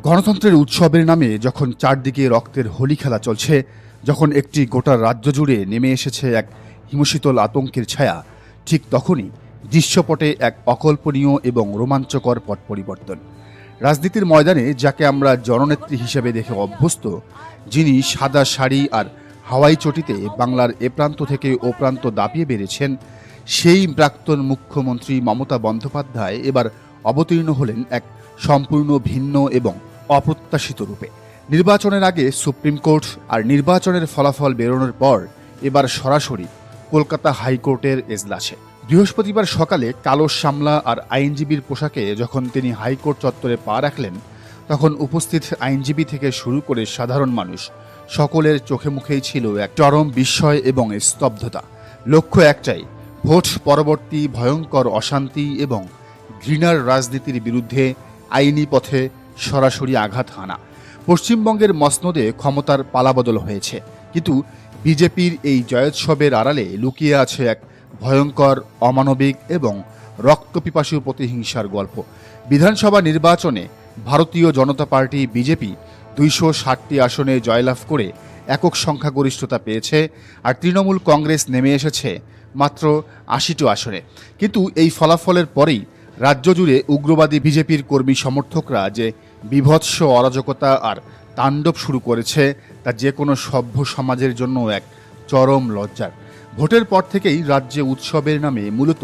গণতন্ত্রের উৎসবের নামে যখন চারদিকে রক্তের হোলি খেলা চলছে, যখন একটি গোটা রাজ্য জুড়ে নেমে এসেছে এক হিমশীতল আতঙ্কের ছায়া, ঠিক তখনই দৃশ্যপটে এক অকল্পনীয় এবং রোমাঞ্চকর পট পরিবর্তন। রাজনীতির ময়দানে যাকে আমরা জননেত্রী হিসেবে দেখে অভ্যস্ত, যিনি সাদা শাড়ি আর হাওয়াই চটিতে বাংলার এ প্রান্ত থেকে ও প্রান্ত দাপিয়ে বেড়েছেন, সেই প্রাক্তন মুখ্যমন্ত্রী মমতা বন্দ্যোপাধ্যায় এবার অবতীর্ণ হলেন এক সম্পূর্ণ ভিন্ন এবং অপ্রত্যাশিত রূপে। নির্বাচনের আগে সুপ্রিম কোর্ট আর নির্বাচনের ফলাফল বেরোনোর পর এবার সরাসরি কলকাতা হাইকোর্টের এজলাসে। বৃহস্পতিবার সকালে কালো সামলা আর আইনজীবীর পোশাকে যখন তিনি হাইকোর্ট চত্বরে পা রাখলেন, তখন উপস্থিত আইনজীবী থেকে শুরু করে সাধারণ মানুষ সকলের চোখে মুখেই ছিল এক চরম বিস্ময় এবং স্তব্ধতা। লক্ষ্য একটাই, ভোট পরবর্তী ভয়ঙ্কর অশান্তি এবং ঘৃণার রাজনীতির বিরুদ্ধে আইনি পথে সরাসরি আঘাত হানা। পশ্চিমবঙ্গের মসনদে ক্ষমতার পালাবদল হয়েছে, কিন্তু বিজেপির এই জয়োৎসবের আড়ালে লুকিয়ে আছে এক ভয়ঙ্কর, অমানবিক এবং রক্তপিপাসু প্রতিহিংসার গল্প। বিধানসভা নির্বাচনে ভারতীয় জনতা পার্টি বিজেপি 260টি আসনে জয়লাভ করে একক সংখ্যাগরিষ্ঠতা পেয়েছে, আর তৃণমূল কংগ্রেস নেমে এসেছে মাত্র 80টি আসনে। কিন্তু এই ফলাফলের পরেই রাজ্য জুড়ে উগ্রবাদী বিজেপির কর্মী সমর্থকরা যে বীভৎস অরাজকতা আর তাণ্ডব শুরু করেছে, তা যে কোনো সভ্য সমাজের জন্য এক চরম লজ্জার। ভোটের পর থেকেই রাজ্যে উৎসবের নামে মূলত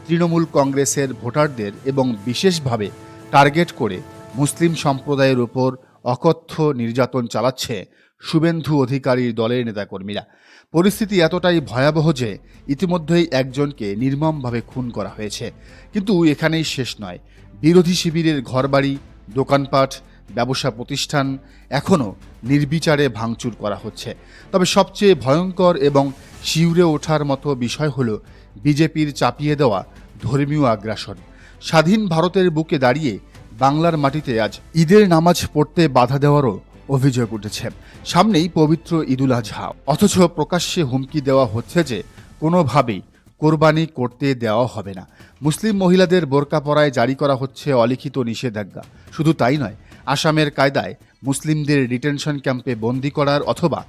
তৃণমূল কংগ্রেসের ভোটারদের এবং বিশেষভাবে টার্গেট করে মুসলিম সম্প্রদায়ের উপর অকথ্য নির্যাতন চালাচ্ছে শুভেন্দু অধিকারীর দলের নেতাকর্মীরা। পরিস্থিতি এতটাই ভয়াবহ যে ইতিমধ্যেই একজনকে নির্মমভাবে খুন করা হয়েছে। কিন্তু এখানেই শেষ নয়। বিরোধী শিবিরের ঘরবাড়ি, দোকানপাট, ব্যবসা প্রতিষ্ঠান এখনও নির্বিচারে ভাঙচুর করা হচ্ছে। তবে সবচেয়ে ভয়ঙ্কর এবং শিউরে ওঠার মতো বিষয় হল বিজেপির চাপিয়ে দেওয়া ধর্মীয় আগ্রাসন। স্বাধীন ভারতের বুকে দাঁড়িয়ে বাংলার মাটিতে আজ ঈদের নামাজ পড়তে বাধা দেওয়ারও অভিযোগ উঠেছে। সামনেই পবিত্র ঈদুল আজহা, অথচ প্রকাশ্যে হুমকি দেওয়া হচ্ছে যে কোনোভাবেই কোরবানি করতে দেওয়া হবে না। মুসলিম মহিলাদের বোরকা পরায় জারি করা হচ্ছে অলিখিত নিষেধাজ্ঞা। শুধু তাই নয়, আসামের কায়দায় মুসলিমদের ডিটেনশন ক্যাম্পে বন্দি করার অথবা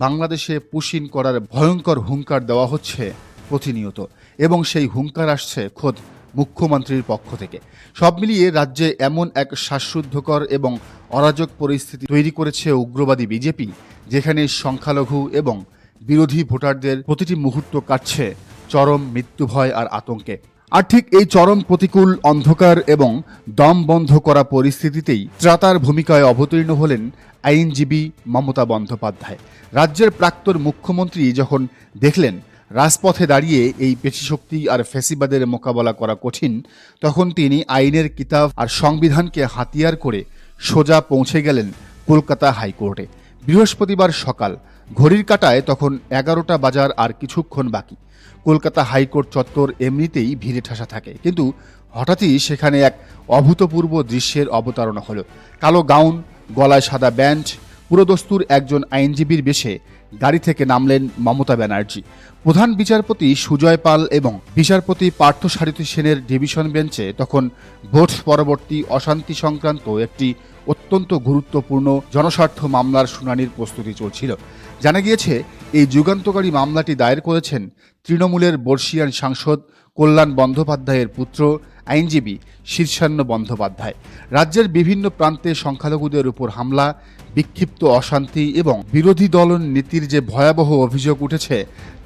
বাংলাদেশে পুশিন করার ভয়ঙ্কর হুঙ্কার দেওয়া হচ্ছে প্রতিনিয়ত, এবং সেই হুঙ্কার আসছে খোদ মুখ্যমন্ত্রীর পক্ষ থেকে। সব মিলিয়ে রাজ্যে এমন এক শ্বাসরুদ্ধকর এবং অরাজক পরিস্থিতি তৈরি করেছে উগ্রবাদী বিজেপি, যেখানে সংখ্যালঘু এবং বিরোধী ভোটারদের প্রতিটি মুহূর্ত কাটছে চরম মৃত্যুভয় আর আতঙ্কে। আর ঠিক এই চরম প্রতিকূল, অন্ধকার এবং দম বন্ধ করা পরিস্থিতিতেই ত্রাতার ভূমিকায় অবতীর্ণ হলেন আইনজীবী মমতা বন্দ্যোপাধ্যায়। রাজ্যের প্রাক্তন মুখ্যমন্ত্রী যখন দেখলেন রাজপথে দাঁড়িয়ে এই পেশিশক্তি আর ফ্যাসিবাদের মোকাবেলা করা কঠিন, তখন তিনি আইনের কিতাব আর সংবিধানকে হাতিয়ার করে সোজা পৌঁছে গেলেন কলকাতা হাইকোর্টে। বৃহস্পতিবার সকাল, ঘড়ির কাঁটায় তখন 11টা বাজার আর কিছুক্ষণ বাকি। কলকাতা হাইকোর্ট চত্বর এমনিতেই ভিড়ে ঠাসা থাকে, কিন্তু হঠাৎই সেখানে এক অভূতপূর্ব দৃশ্যের অবতারণা হলো। কালো গাউন, গলায় সাদা ব্যান্ড, পুরোদস্তুর একজন আইনজীবীর বেশে গাড়ি থেকে নামলেন মমতা ব্যানার্জি। প্রধান বিচারপতি সুজয় পাল এবং বিচারপতি পার্থসারথী সেনের ডিভিশন বেঞ্চে তখন ভোট পরবর্তী অশান্তি সংক্রান্ত একটি অত্যন্ত গুরুত্বপূর্ণ জনস্বার্থ মামলার শুনানির প্রস্তুতি চলছিল। জানা গিয়েছে, এই যুগান্তকারী মামলাটি দায়ের করেছেন তৃণমূলের বর্ষিয়ান সাংসদ কল্যাণ বন্দ্যোপাধ্যায়ের পুত্র আইনজীবী শীর্ষান্ন বন্দ্যোপাধ্যায়। রাজ্যের বিভিন্ন প্রান্তে সংখ্যালঘুদের উপর হামলা, বিক্ষিপ্ত অশান্তি এবং বিরোধী দল নীতির যে ভয়াবহ অভিযোগ উঠেছে,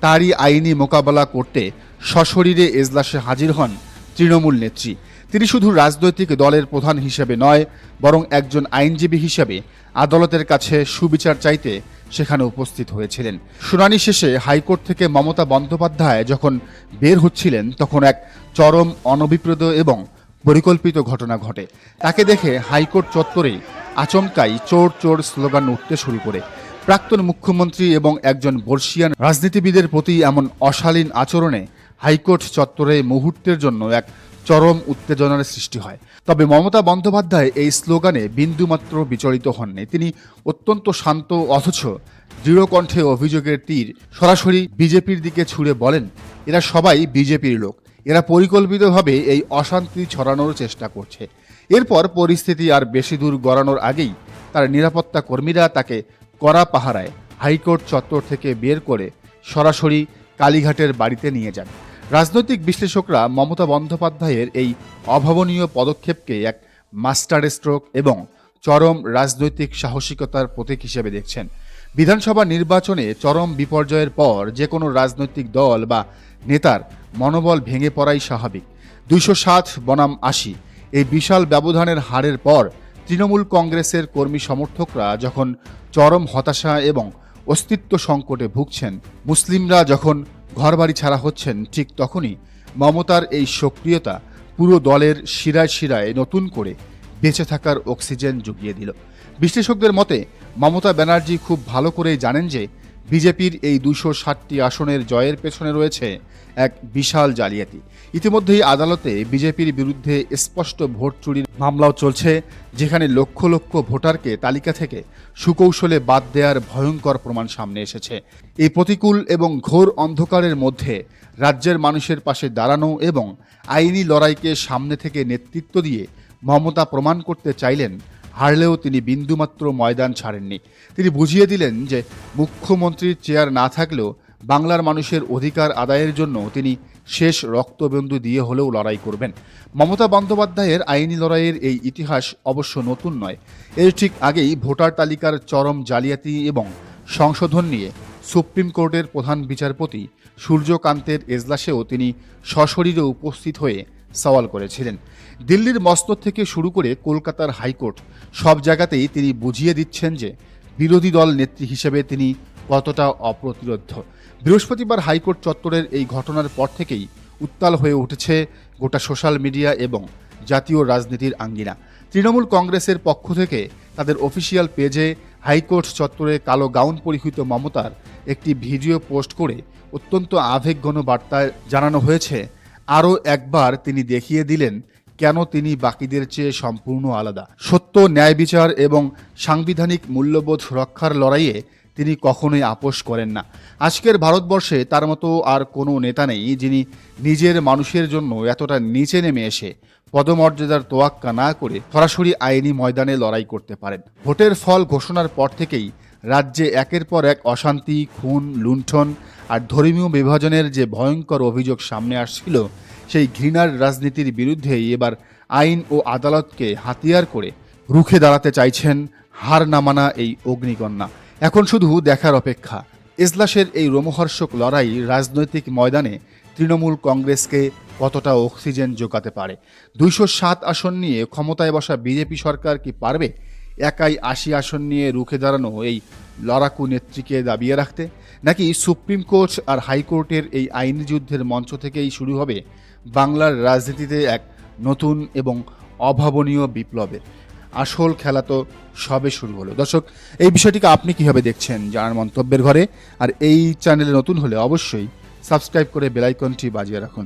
তারই আইনি মোকাবেলা করতে সশরীরে এজলাসে হাজির হন তৃণমূল নেত্রী। তিনি শুধু রাজনৈতিক দলের প্রধান হিসেবে নয়, বরং একজন আইনজীবী হিসেবে আদালতের কাছে সুবিচার চাইতে সেখানে উপস্থিত হয়েছিলেন। শুনানি শেষে হাইকোর্ট থেকে মমতা বন্দ্যোপাধ্যায় যখন বের হচ্ছিলেন, তখন এক চরম অনভিপ্রেত এবং পরিকল্পিত ঘটনা ঘটে। তাকে দেখে হাইকোর্ট চত্বরেই আচমকাই চোর চোর স্লোগান উঠতে শুরু করে। প্রাক্তন মুখ্যমন্ত্রী এবং একজন বর্ষিয়ান রাজনীতিবিদের প্রতি এমন অশালীন আচরণে হাইকোর্ট চত্বরে মুহূর্তের জন্য এক চরম উত্তেজনার সৃষ্টি হয়। তবে মমতা বন্দ্যোপাধ্যায় এই স্লোগানে বিন্দুমাত্র বিচলিত হননি। তিনি অত্যন্ত শান্ত অথচ দৃঢ় কণ্ঠে অভিযোগের তীর সরাসরি বিজেপির দিকে ছুড়ে বলেন, এরা সবাই বিজেপির লোক, এরা পরিকল্পিতভাবে এই অশান্তি ছড়ানোর চেষ্টা করছে। এরপর পরিস্থিতি আর বেশি দূর গড়ানোর আগেই তার নিরাপত্তা কর্মীরা তাকে কড়া পাহারায় হাইকোর্ট চত্বর থেকে বের করে সরাসরি কালীঘাটের বাড়িতে নিয়ে যান। রাজনৈতিক বিশ্লেষকরা মমতা বন্দ্যোপাধ্যায়ের এই অভাবনীয় পদক্ষেপকে এক মাস্টার স্ট্রোক এবং চরম রাজনৈতিক সাহসিকতার প্রতীক হিসেবে দেখছেন। বিধানসভা নির্বাচনে চরম বিপর্যয়ের পর যে কোনো রাজনৈতিক দল বা নেতার মনোবল ভেঙে পড়াই স্বাভাবিক। 260 বনাম 80 এই বিশাল ব্যবধানের হারের পর তৃণমূল কংগ্রেসের কর্মী সমর্থকরা যখন চরম হতাশা এবং অস্তিত্ব সংকটে ভুগছেন, মুসলিমরা যখন ঘরবাড়ি ছাড়া হচ্ছেন, ঠিক তখনই মমতার এই সক্রিয়তা পুরো দলের শিরায় শিরায় নতুন করে বেঁচে থাকার অক্সিজেন জুগিয়ে দিল। বিশ্লেষকদের মতে মমতা ব্যানার্জি খুব ভালো করেই জানেন যে বিজেপির এই 260টি আসনের জয়ের পেছনে রয়েছে এক বিশাল জালিয়াতি। ইতিমধ্যেই আদালতে বিজেপির বিরুদ্ধে স্পষ্ট ভোট চুরির মামলাও চলছে, যেখানে লক্ষ লক্ষ ভোটারকে তালিকা থেকে সুকৌশলে বাদ দেওয়ার ভয়ঙ্কর প্রমাণ সামনে এসেছে। এই প্রতিকূল এবং ঘোর অন্ধকারের মধ্যে রাজ্যের মানুষের পাশে দাঁড়ানো এবং আইনি লড়াইকে সামনে থেকে নেতৃত্ব দিয়ে মমতা প্রমাণ করতে চাইলেন, হারলেও তিনি বিন্দুমাত্র ময়দান ছাড়েননি। তিনি বুঝিয়ে দিলেন যে মুখ্যমন্ত্রীর চেয়ার না থাকলেও বাংলার মানুষের অধিকার আদায়ের জন্য তিনি শেষ রক্তবিন্দু দিয়ে হলেও লড়াই করবেন। মমতা বন্দ্যোপাধ্যায়ের আইনি লড়াইয়ের এই ইতিহাস অবশ্য নতুন নয়। এর ঠিক আগেই ভোটার তালিকার চরম জালিয়াতি এবং সংশোধন নিয়ে সুপ্রিম কোর্টের প্রধান বিচারপতি সূর্যকান্তের এজলাসেও তিনি সশরীরে উপস্থিত হয়ে সওয়াল করেছিলেন। দিল্লির মস্তক থেকে শুরু করে কলকাতার হাইকোর্ট, সব জায়গাতেই তিনি বুঝিয়ে দিচ্ছেন যে বিরোধী দল নেত্রী হিসেবে তিনি কতটা অপ্রতিরোধ্য। বৃহস্পতিবার হাইকোর্ট চত্বরের এই ঘটনার পর থেকেই উত্তাল হয়ে উঠেছে গোটা সোশ্যাল মিডিয়া এবং জাতীয় রাজনীতির আঙ্গিনা। তৃণমূল কংগ্রেসের পক্ষ থেকে তাদের অফিসিয়াল পেজে হাইকোর্ট চত্বরে কালো গাউন পরিহিত মমতার একটি ভিডিও পোস্ট করে অত্যন্ত আবেগঘন বার্তায় জানানো হয়েছে, আরও একবার তিনি দেখিয়ে দিলেন কেন তিনি বাকিদের চেয়ে সম্পূর্ণ আলাদা। সত্য, ন্যায় বিচার এবং সাংবিধানিক মূল্যবোধ রক্ষার লড়াইয়ে তিনি কখনোই আপোষ করেন না। আজকের ভারতবর্ষে তার মতো আর কোনো নেতা নেই যিনি নিজের মানুষের জন্য এতটা নিচে নেমে এসে পদমর্যাদার তোয়াক্কা না করে সরাসরি আইনি ময়দানে লড়াই করতে পারেন। ভোটের ফল ঘোষণার পর থেকেই রাজ্যে একের পর এক অশান্তি, খুন, লুণ্ঠন আর ধর্মীয় বিভাজনের যে ভয়ঙ্কর অভিযোগ সামনে আসছিল, সেই ঘৃণার রাজনীতির বিরুদ্ধেই এবার আইন ও আদালতকে হাতিয়ার করে রুখে দাঁড়াতে চাইছেন হার না মানা এই অগ্নিকন্যা। এখন শুধু দেখার অপেক্ষা এজলাসের এই রোমহর্ষক লড়াই রাজনৈতিক ময়দানে তৃণমূল কংগ্রেসকে কতটা অক্সিজেন যোগাতে পারে। 207 আসন নিয়ে ক্ষমতায় বসা বিজেপি সরকার কি পারবে একাই 80 আসন নিয়ে রুখে দাঁড়ানো এই লড়াকু নেত্রীকে দাবিয়ে রাখতে? নাকি সুপ্রিম কোর্ট আর হাইকোর্টের এই আইনি যুদ্ধের মঞ্চ থেকেই শুরু হবে বাংলার রাজনীতিতে এক নতুন এবং অভাবনীয় বিপ্লবের? আসল খেলা তো সবে শুরু হলো। দর্শক, এই বিষয়টিকে আপনি কীভাবে দেখছেন জানার মন্তব্যের ঘরে। আর এই চ্যানেলে নতুন হলে অবশ্যই সাবস্ক্রাইব করে বেল আইকনটি বাজিয়ে রাখুন।